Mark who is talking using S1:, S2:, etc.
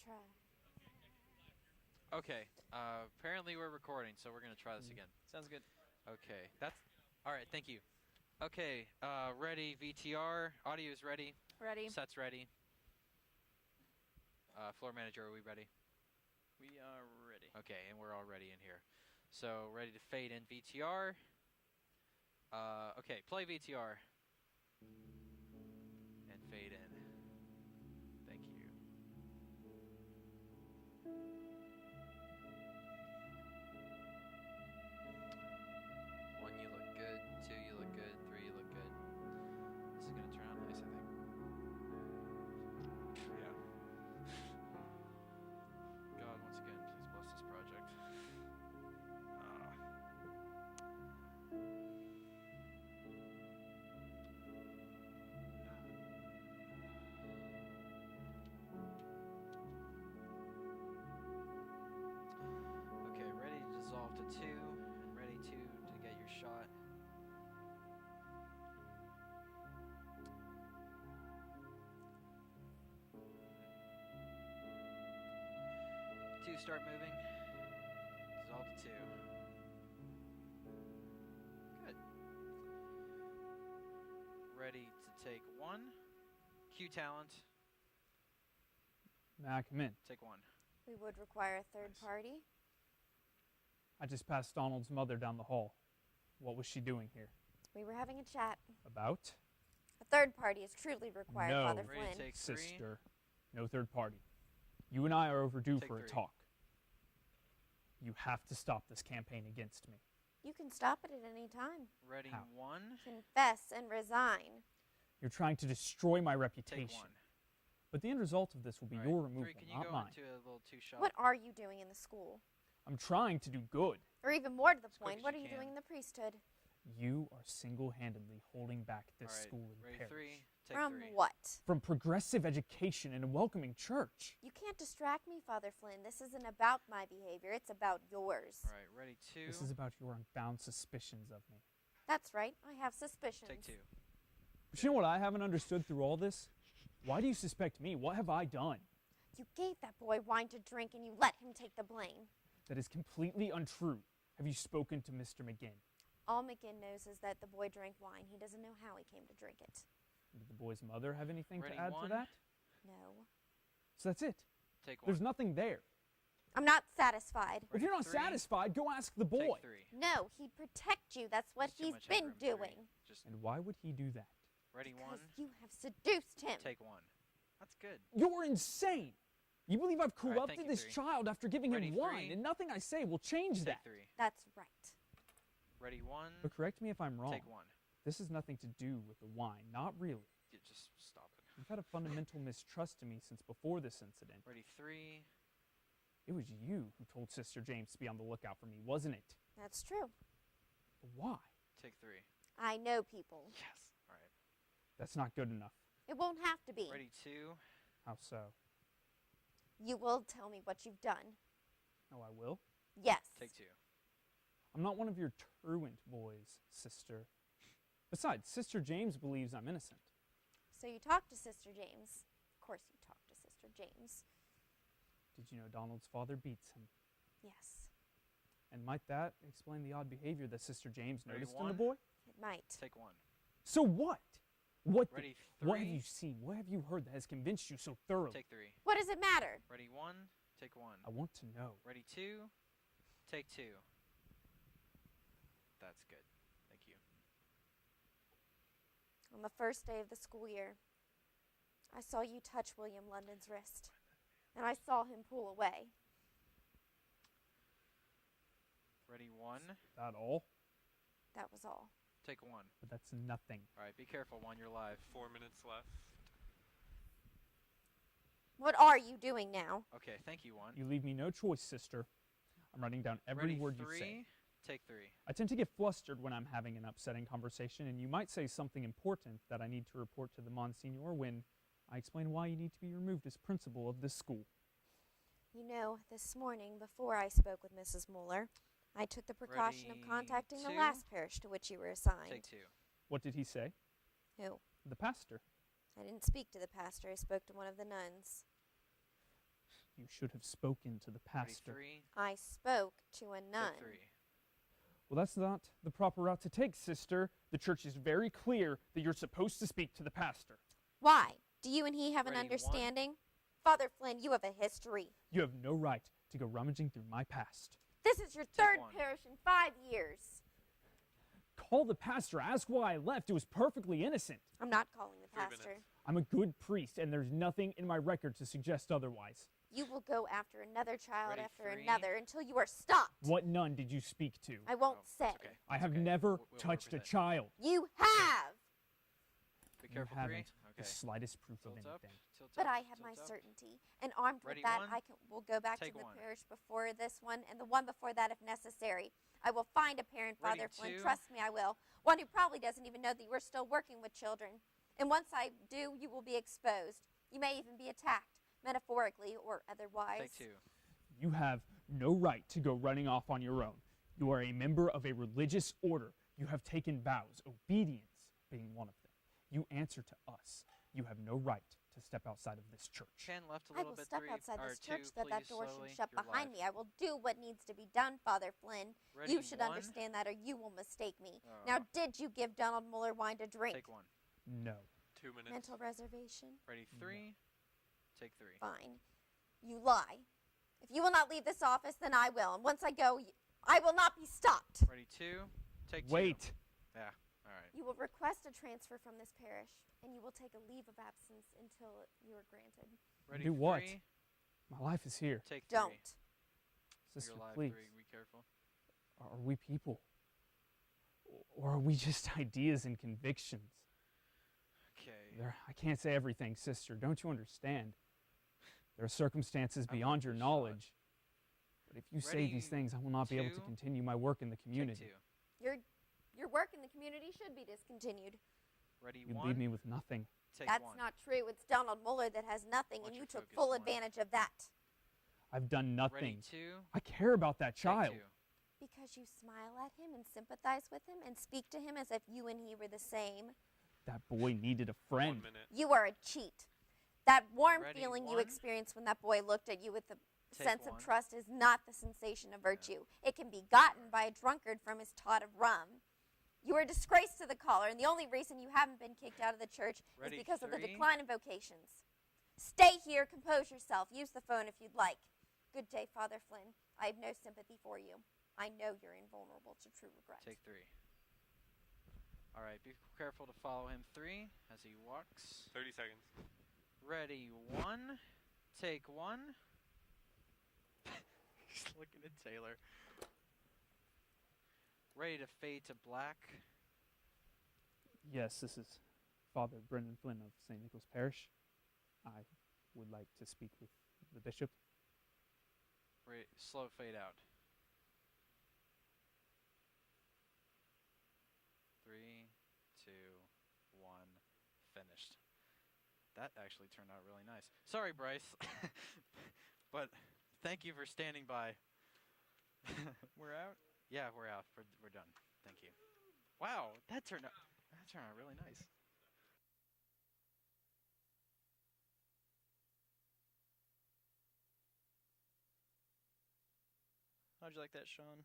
S1: try.
S2: Okay, apparently we're recording, so we're going to try this again.
S3: Sounds good.
S2: Okay, that's... Alright, thank you. Okay, ready, VTR. Audio's ready.
S1: Ready?
S2: Set's ready. Floor manager, are we ready?
S3: We are ready.
S2: Okay, and we're all ready in here. So, ready to fade in VTR. Okay, play VTR. And fade in. Thank you. 1, you look good. 2, you look good. 3, you look good. This is gonna turn out nice, I think. Yeah. God, once again, please bless this project. Okay, ready to dissolve to 2, and ready to get your shot. Two, start moving. Dissolve to 2. Good. Ready to take 1. Cue talent.
S4: May I come in?
S2: Take 1.
S1: We would require a third
S2: Nice.
S1: party.
S4: I just passed Donald's mother down the hall. What was she doing here?
S1: We were having a chat.
S4: About?
S1: A third party is truly required,
S4: No.
S1: Father
S2: Ready to
S1: Flynn.
S2: take 3.
S4: Sister. No third party. You and I are overdue
S2: Take
S4: for
S2: 3.
S4: a talk. You have to stop this campaign against me.
S1: You can stop it at any time.
S2: Ready,
S4: How?
S2: 1.
S1: Confess and resign.
S4: You're trying to destroy my
S2: Take
S4: reputation.
S2: 1.
S4: But the end result of this will be
S2: All right,
S4: your
S2: 3,
S4: removal,
S2: can you
S4: not
S2: go
S4: mine.
S2: into a little 2-shot?
S1: What are you doing in the school?
S4: I'm trying to do good.
S1: Or even more to the
S2: quick
S1: point,
S2: as
S1: what are
S2: you
S1: you
S2: can.
S1: doing in the priesthood?
S4: You are single-handedly holding back this
S2: All right,
S4: school and
S2: ready,
S4: parish
S2: 3. Take
S1: From
S2: 3.
S1: what?
S4: from progressive education and a welcoming church.
S1: You can't distract me, Father Flynn. This isn't about my behavior. It's about yours.
S2: All right, ready, 2.
S4: This is about your unbound suspicions of me.
S1: That's right. I have suspicions.
S2: Take 2.
S4: But you know what I haven't understood through all this? Why do you suspect me? What have I done?
S1: You gave that boy wine to drink and you let him take the blame.
S4: That is completely untrue. Have you spoken to Mr. McGinn?
S1: All McGinn knows is that the boy drank wine. He doesn't know how he came to drink it.
S4: Did the boy's mother have anything
S2: Ready,
S4: to add
S2: 1.
S4: to that?
S1: No.
S4: So that's it.
S2: Take 1.
S4: There's nothing there.
S1: I'm not satisfied.
S4: If you're not
S2: 3.
S4: satisfied, go ask the boy.
S2: Take 3.
S1: No, he'd protect you. That's what
S2: There's too
S1: he's
S2: much
S1: been
S2: headroom, 3.
S1: doing.
S2: Just
S4: And why would he do that?
S2: ready, 1.
S1: Because you have seduced him.
S2: Take 1. That's good.
S4: You're insane. You believe I've
S2: All right,
S4: corrupted
S2: thank you,
S4: this
S2: 3.
S4: child after giving
S2: Ready,
S4: him wine,
S2: 3.
S4: and nothing I say will change
S2: Take
S4: that.
S2: 3.
S1: That's right.
S2: Ready, 1.
S4: But correct me if I'm wrong.
S2: Take 1.
S4: This has nothing to do with the wine. Not really.
S2: Yeah, just stop it.
S4: You've had a fundamental mistrust in me since before this incident.
S2: Ready, 3.
S4: It was you who told Sister James to be on the lookout for me, wasn't it?
S1: That's true.
S4: But why?
S2: Take 3.
S1: I know people.
S2: Yes. All right.
S4: That's not good enough.
S1: It won't have to be.
S2: Ready, 2.
S4: How so?
S1: You will tell me what you've done.
S4: Oh, I will?
S1: Yes.
S2: Take 2.
S4: I'm not one of your truant boys, sister. Besides, Sister James believes I'm innocent.
S1: So you talked to Sister James. Of course you talked to Sister James.
S4: Did you know Donald's father beats him?
S1: Yes,
S4: And might that explain the odd behavior that Sister James
S2: Ready,
S4: noticed in
S2: 1.
S4: the boy?
S1: it might.
S2: Take 1.
S4: So what? What,
S2: Ready,
S4: what have
S2: 3.
S4: you seen? What have you heard that has convinced you so thoroughly?
S2: Take 3.
S1: What does it matter?
S2: Ready, 1. Take 1.
S4: I want to know.
S2: Ready, 2. Take 2. That's good. Thank you.
S1: On the first day of the school year, I saw you touch William London's wrist, and I saw him pull away.
S2: Ready, 1.
S4: That all?
S1: That was all.
S2: Take 1.
S4: But that's nothing.
S2: All right, be careful, 1. You're live.
S3: 4 minutes left.
S1: What are you doing now?
S2: Okay, thank you, 1.
S4: You leave me no choice, sister. I'm writing down every
S2: Ready,
S4: word
S2: 3.
S4: you say.
S2: Take 3.
S4: I tend to get flustered when I'm having an upsetting conversation, and you might say something important that I need to report to the Monsignor when I explain why you need to be removed as principal of this school.
S1: You know, this morning, before I spoke with Mrs. Mueller, I took the precaution
S2: Ready,
S1: of contacting the
S2: 2.
S1: last parish to which you were assigned.
S2: Take 2.
S4: What did he say?
S1: Who?
S4: The pastor.
S1: I didn't speak to the pastor. I spoke to one of the nuns.
S4: You should have spoken to the
S2: Ready,
S4: pastor.
S2: 3.
S1: I spoke to a nun.
S2: Take 3.
S4: Well, that's not the proper route to take, sister. The church is very clear that you're supposed to speak to the pastor.
S1: Why? Do you and he have an
S2: Ready, 1.
S1: understanding? Father Flynn, you have a history.
S4: You have no right to go rummaging through my past.
S1: This is your
S2: Take
S1: third
S2: 1.
S1: parish in 5 years.
S4: Call the pastor. Ask why I left. It was perfectly innocent.
S1: I'm not calling the
S3: 3
S1: pastor.
S3: minutes.
S4: I'm a good priest, and there's nothing in my record to suggest otherwise.
S1: You will go after another child
S2: Ready,
S1: after
S2: 3.
S1: another until you are stopped.
S4: What nun did you speak to?
S1: I won't
S2: Oh,
S1: say.
S2: it's okay.
S4: I
S2: It's
S4: have
S2: okay.
S4: never
S2: We'll work
S4: touched a
S2: with it.
S4: child.
S1: You have.
S2: Be
S4: You
S2: careful, 3.
S4: haven't the
S2: Okay.
S4: slightest proof of
S2: Tilt up.
S4: anything.
S2: Tilt
S1: But
S2: up,
S1: I have
S2: tilt
S1: my
S2: up.
S1: certainty. And armed
S2: Ready,
S1: with that,
S2: 1.
S1: will go back
S2: Take
S1: to the
S2: 1.
S1: parish before this one and the one before that if necessary. I will find a parent,
S2: Ready,
S1: Father Flynn.
S2: 2.
S1: Trust me, I will. One who probably doesn't even know that you are still working with children. And once I do, you will be exposed. You may even be attacked, metaphorically or otherwise.
S2: Take 2.
S4: You have no right to go running off on your own. You are a member of a religious order. You have taken vows, obedience being one of them. You answer to us. You have no right to step outside of this church.
S2: Pen left a
S1: I
S2: little
S1: will
S2: bit.
S1: step
S2: 3,
S1: outside
S2: or
S1: this
S2: 2,
S1: church that
S2: please,
S1: door
S2: slowly.
S1: should shut
S2: You're
S1: behind
S2: live.
S1: me. I will do what needs to be done, Father Flynn.
S2: Ready,
S1: You should
S2: 1.
S1: understand that or you will mistake me.
S2: Oh.
S1: Now, did you give Donald Muller wine to drink?
S2: Take 1.
S4: No.
S3: 2 minutes.
S1: Mental reservation?
S2: Ready, 3. Take 3.
S1: Fine. You lie. If you will not leave this office, then I will. And once I go, I will not be stopped.
S2: Ready, 2. Take 2.
S4: Wait.
S2: Yeah. All right.
S1: You will request a transfer from this parish, and you will take a leave of absence until you are granted.
S2: Ready,
S4: Do what?
S2: 3.
S4: My life is here.
S2: Take 3.
S1: Don't.
S4: Sister,
S2: You're live,
S4: please.
S2: 3. Be careful.
S4: Are we people? Or are we just ideas and convictions?
S2: Okay.
S4: I can't say everything, sister. Don't you understand? There are circumstances
S2: I'm
S4: beyond
S2: gonna
S4: your
S2: be shot.
S4: knowledge. But if you say these
S2: Ready,
S4: things, I will not be able to
S2: 2.
S4: continue my work in the
S2: Take
S4: community.
S2: 2.
S1: Your work in the community should be discontinued.
S2: Ready,
S4: You
S2: 1.
S4: leave me with nothing.
S2: Take
S1: That's
S2: 1.
S1: not true. It's Donald Muller that has nothing,
S2: Watch
S1: and you
S2: your
S1: took
S2: focus,
S1: full
S2: 1.
S1: advantage of that.
S4: I've done
S2: Ready,
S4: nothing.
S2: 2.
S4: I care about that
S2: Take
S4: child.
S2: 2.
S1: Because you smile at him and sympathize with him and speak to him as if you and he were the same.
S4: That boy needed a
S3: 1
S4: friend.
S3: minute.
S1: You are a cheat. That warm
S2: Ready,
S1: feeling you
S2: 1.
S1: experienced when that boy looked at you with a
S2: Take
S1: sense
S2: 1.
S1: of trust is not the sensation of virtue. It can be gotten by a drunkard from his tot of rum. You are a disgrace to the caller, and the only reason you haven't been kicked out of the church
S2: Ready,
S1: is because of the
S2: 3.
S1: decline in vocations. Stay here, compose yourself, use the phone if you'd like. Good day, Father Flynn. I have no sympathy for you. I know you're invulnerable to true regret.
S2: Take 3. All right. Be careful to follow him. 3 as he walks.
S3: 30 seconds.
S2: Ready, 1. Take 1. He's looking at Taylor. Ready to fade to black.
S4: Yes, this is Father Brendan Flynn of St. Nicholas Parish. I would like to speak with the bishop.
S2: Ready, slow fade out. 3, 2, 1. Finished. That actually turned out really nice. Sorry, Bryce. But thank you for standing by.
S3: We're out.
S2: Yeah, we're out. We're done. Thank you. Wow, that turned out really nice.
S3: How'd you like that, Sean?